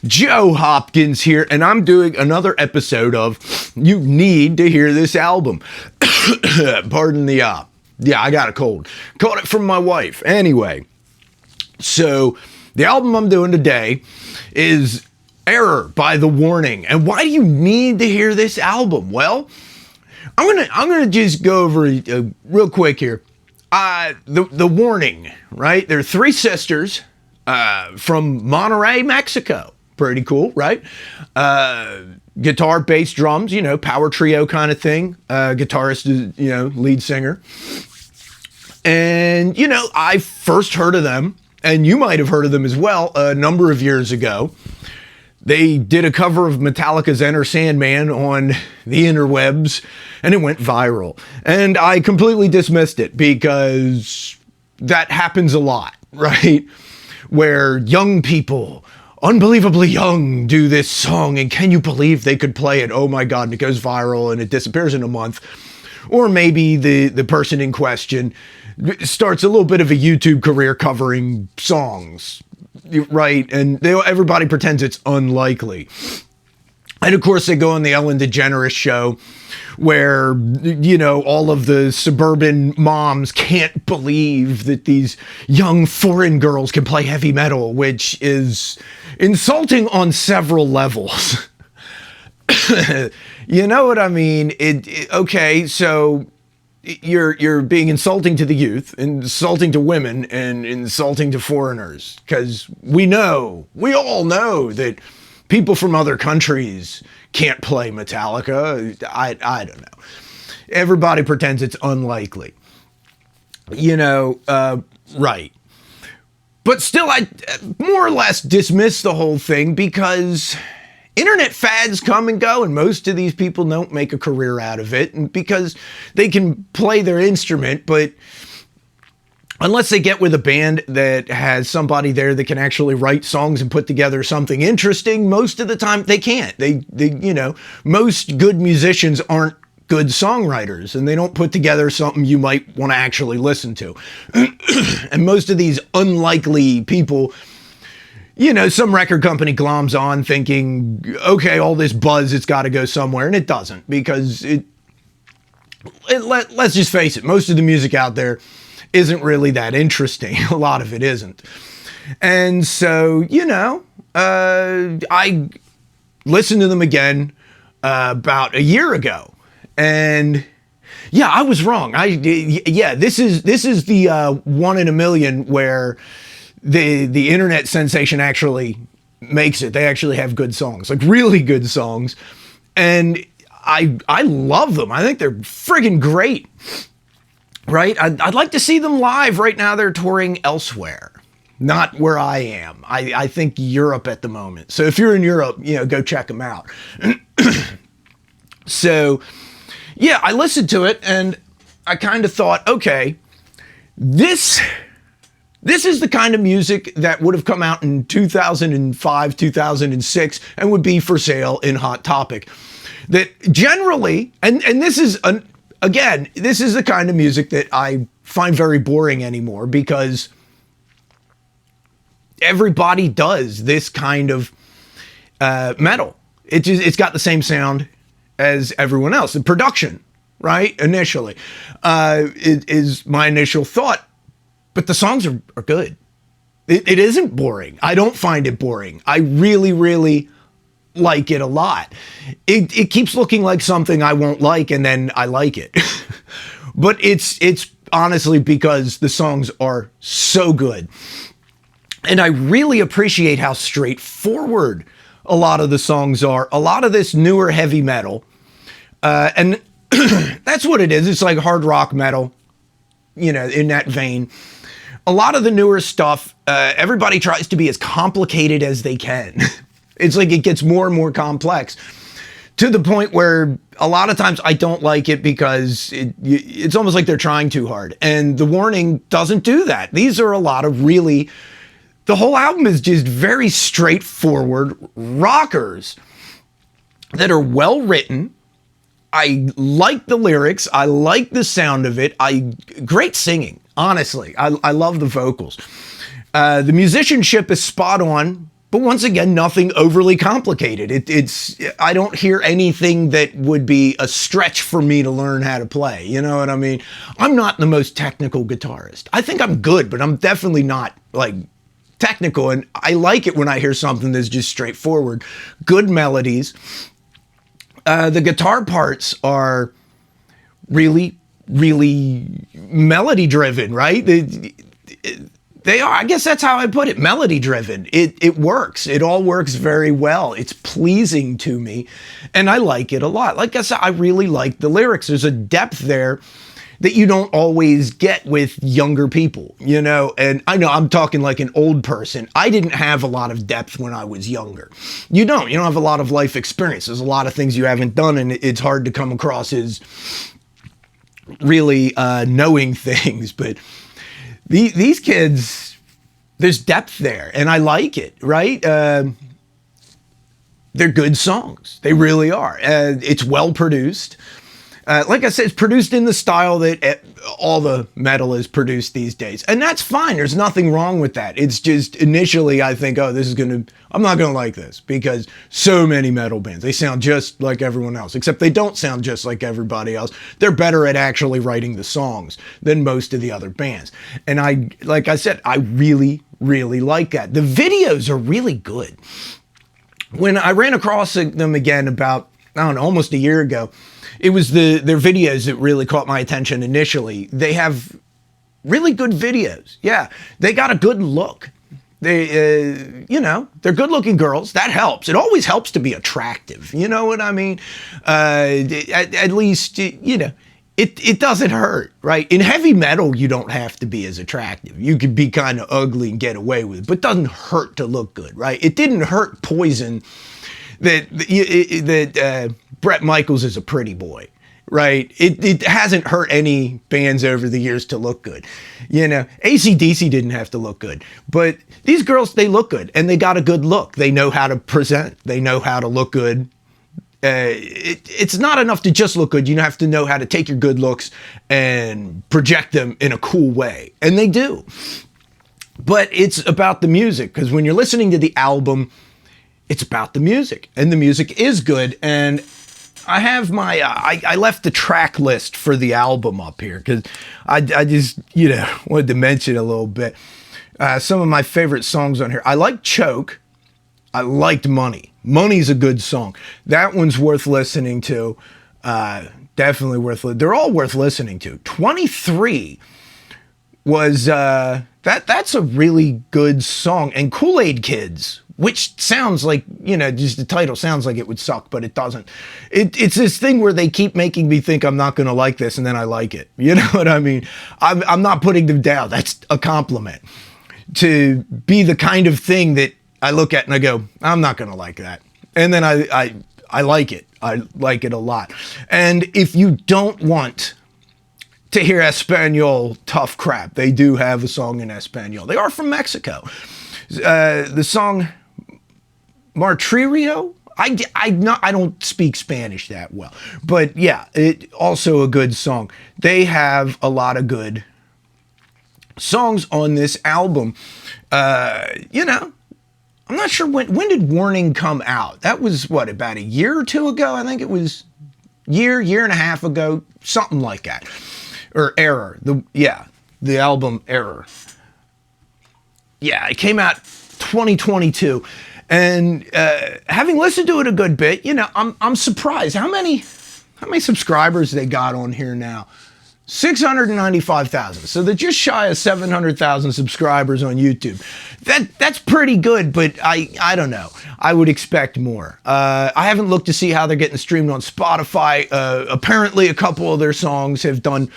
Joe Hopkins here, and I'm doing another episode of You Need to Hear This Album. Pardon the, yeah, I got a cold. Caught it from my wife. Anyway, so the album I'm doing today is Error by The Warning. And why do you need to hear this album? Well, I'm gonna just go over real quick here. The Warning, right? They're three sisters from Monterrey, Mexico. Pretty cool, right? Guitar, bass, drums, you know, power trio kind of thing. Guitarist is, you know, lead singer. And, you know, I first heard of them, and you might have heard of them as well, a number of years ago. They did a cover of Metallica's Enter Sandman on the interwebs, and it went viral. And I completely dismissed it because that happens a lot, right? Where young people, unbelievably young, do this song, and can you believe they could play it? Oh my God, and it goes viral and it disappears in a month. Or maybe the person in question starts a little bit of a YouTube career covering songs, right? And everybody pretends it's unlikely. And of course they go on the Ellen DeGeneres show where, you know, all of the suburban moms can't believe that these young foreign girls can play heavy metal, which is insulting on several levels. You know what I mean? Okay, so you're being insulting to the youth, insulting to women, and insulting to foreigners, because we all know that people from other countries can't play Metallica. I don't know. Everybody pretends it's unlikely. You know, right. But still, I more or less dismiss the whole thing because internet fads come and go, and most of these people don't make a career out of it, and because they can play their instrument, but unless they get with a band that has somebody there that can actually write songs and put together something interesting, most of the time they can't. They you know, most good musicians aren't good songwriters, and they don't put together something you might want to actually listen to. And most of these unlikely people, you know, some record company gloms on thinking, okay, all this buzz, it's got to go somewhere, and it doesn't, because let's just face it, most of the music out there isn't really that interesting. A lot of it isn't. And so, you know, I listened to them again about a year ago, and yeah, I was wrong. This is the one in a million where the internet sensation actually makes it. They actually have good songs, like really good songs, and I love them. I think they're friggin' great. Right? I'd like to see them live. Right now they're touring elsewhere, not where I am. I think Europe at the moment. So if you're in Europe, you know, go check them out. So yeah, I listened to it and I kind of thought, okay, this is the kind of music that would have come out in 2005, 2006 and would be for sale in Hot Topic. That generally, and this is again, this is the kind of music that I find very boring anymore, because everybody does this kind of metal. It's got the same sound as everyone else. The production, right, initially, it is my initial thought, but the songs are good. It isn't boring. I don't find it boring. I really, really like it a lot. It keeps looking like something I won't like, and then I like it. But it's honestly because the songs are so good. And I really appreciate how straightforward a lot of the songs are. A lot of this newer heavy metal, and that's what it is. It's like hard rock metal, you know, in that vein. A lot of the newer stuff, everybody tries to be as complicated as they can. It's like it gets more and more complex, to the point where a lot of times I don't like it because it's almost like they're trying too hard. And The Warning doesn't do that. These are a lot of really, the whole album is just very straightforward rockers that are well written. I like the lyrics. I like the sound of it. Great singing, honestly. I love the vocals. The musicianship is spot on. But once again, nothing overly complicated. I don't hear anything that would be a stretch for me to learn how to play. You know what I mean? I'm not the most technical guitarist. I think I'm good, but I'm definitely not like technical. And I like it when I hear something that's just straightforward. Good melodies. The guitar parts are really, really melody driven, right? They are, I guess that's how I put it, melody driven. It works. It all works very well. It's pleasing to me, and I like it a lot. Like I said, I really like the lyrics. There's a depth there that you don't always get with younger people, you know? And I know I'm talking like an old person. I didn't have a lot of depth when I was younger. You don't have a lot of life experience. There's a lot of things you haven't done, and it's hard to come across as really knowing things. But these kids, there's depth there, and I like it, right? They're good songs. They really are. It's well produced. Like I said, it's produced in the style that all the metal is produced these days. And that's fine. There's nothing wrong with that. It's just initially I think, oh, I'm not going to like this, because so many metal bands, they sound just like everyone else, except they don't sound just like everybody else. They're better at actually writing the songs than most of the other bands. And like I said, I really, really like that. The videos are really good. When I ran across them again about, I don't know, almost a year ago, it was their videos that really caught my attention initially. They have really good videos. Yeah, they got a good look. They're good looking girls. That helps. It always helps to be attractive. You know what I mean? At least, it doesn't hurt, right? In heavy metal, you don't have to be as attractive. You could be kind of ugly and get away with it, but it doesn't hurt to look good, right? It didn't hurt Poison that Bret Michaels is a pretty boy, right? It hasn't hurt any bands over the years to look good. AC/DC didn't have to look good, but these girls, they look good, and they got a good look. They know how to present. They know how to look good. It's not enough to just look good. You have to know how to take your good looks and project them in a cool way, and they do. But it's about the music, because when you're listening to the album, it's about the music, and the music is good. And I have my, I left the track list for the album up here, because I just, wanted to mention a little bit. Some of my favorite songs on here. I like Choke. I liked Money. Money's a good song. That one's worth listening to. Definitely worth listening. They're all worth listening to. 23 was, that's a really good song. And Kool-Aid Kids, which sounds like, just the title sounds like it would suck, but it doesn't. It's this thing where they keep making me think I'm not going to like this, and then I like it. You know what I mean? I'm not putting them down. That's a compliment. To be the kind of thing that I look at and I go, I'm not going to like that. And then I like it. I like it a lot. And if you don't want to hear Espanol tough crap, they do have a song in Espanol. They are from Mexico. The song Martirio, I don't speak Spanish that well, but yeah, it also a good song. They have a lot of good songs on this album. I'm not sure when did Warning come out? That was about a year or two ago? I think it was year and a half ago, something like that. Or Error. The album Error. Yeah, it came out 2022. And having listened to it a good bit, I'm surprised how many subscribers they got on here now. 695,000. So they're just shy of 700,000 subscribers on YouTube. That's pretty good, but I don't know. I would expect more. I haven't looked to see how they're getting streamed on Spotify. Apparently a couple of their songs have done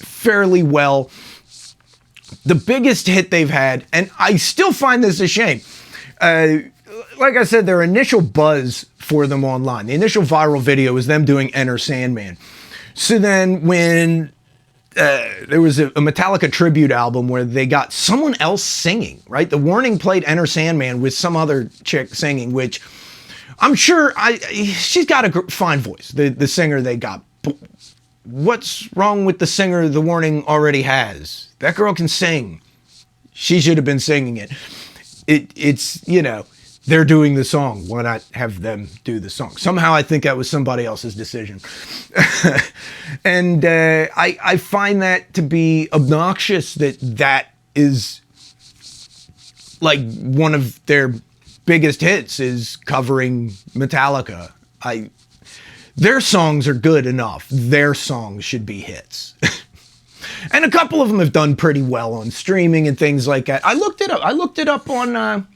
fairly well. The biggest hit they've had, and I still find this a shame. Like I said, their initial buzz for them online, the initial viral video was them doing Enter Sandman. So then when there was a Metallica tribute album where they got someone else singing, right? The Warning played Enter Sandman with some other chick singing, which I'm sure she's got a fine voice, the singer they got. But what's wrong with the singer the Warning already has? That girl can sing. She should have been singing it. It's they're doing the song. Why not have them do the song? Somehow I think that was somebody else's decision. And I find that to be obnoxious that is like one of their biggest hits is covering Metallica. Their songs are good enough. Their songs should be hits. And a couple of them have done pretty well on streaming and things like that. I looked it up. I looked it up on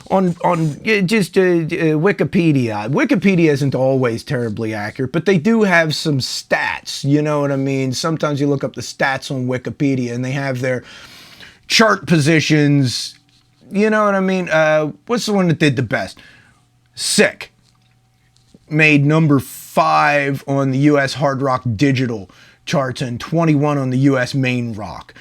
Wikipedia. Wikipedia isn't always terribly accurate, but they do have some stats. You know what I mean? Sometimes you look up the stats on Wikipedia and they have their chart positions. You know what I mean? What's the one that did the best? Sick. Made number 5 on the US Hard Rock Digital charts and 21 on the US Main Rock.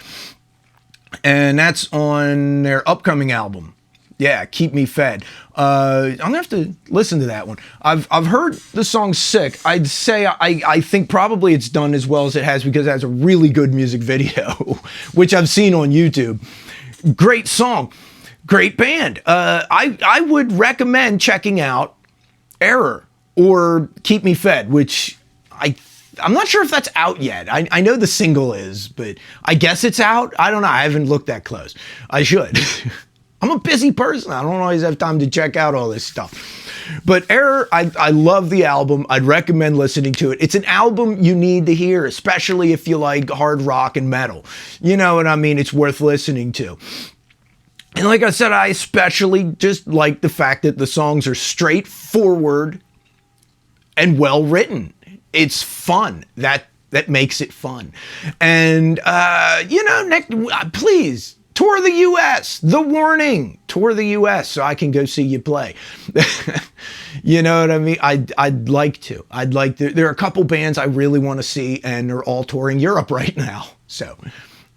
And that's on their upcoming album. Yeah, Keep Me Fed. I'm gonna have to listen to that one. I've heard the song Sick. I'd say I think probably it's done as well as it has because it has a really good music video, which I've seen on YouTube. Great song, great band. I would recommend checking out Error or Keep Me Fed, which I'm not sure if that's out yet. I know the single is, but I guess it's out. I don't know. I haven't looked that close. I should. I'm a busy person. I don't always have time to check out all this stuff. But Error, I love the album. I'd recommend listening to it. It's an album you need to hear, especially if you like hard rock and metal. You know what I mean? It's worth listening to. And like I said, I especially just like the fact that the songs are straightforward and well written. It's fun. That makes it fun. And, please, tour the U.S. The Warning. Tour the U.S. so I can go see you play. You know what I mean? I'd like to. There are a couple bands I really want to see, and they're all touring Europe right now. So,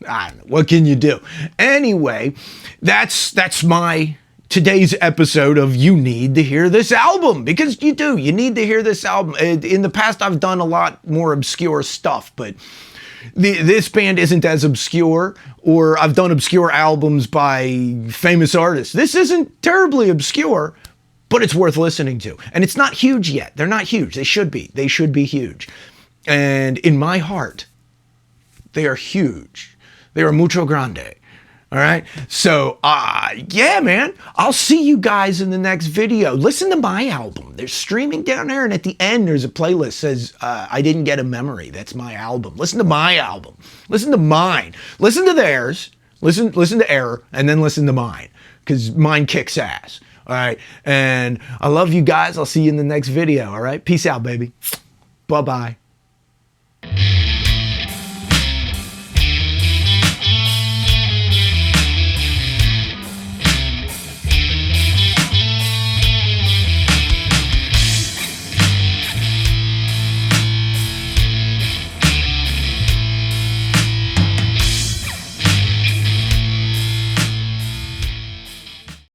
I don't know. What can you do? Anyway, that's my today's episode of You Need to Hear This Album, because you do. You need to hear this album. In the past, I've done a lot more obscure stuff, but this band isn't as obscure, or I've done obscure albums by famous artists. This isn't terribly obscure, but it's worth listening to. And it's not huge yet. They're not huge. They should be. They should be huge. And in my heart, they are huge. They are mucho grande. All right. So, yeah, man, I'll see you guys in the next video. Listen to my album. They're streaming down there. And at the end, there's a playlist that says, I Didn't Get a Memory. That's my album. Listen to my album. Listen to mine. Listen to theirs. Listen to Error. And then listen to mine. Because mine kicks ass. All right. And I love you guys. I'll see you in the next video. All right. Peace out, baby. Bye-bye.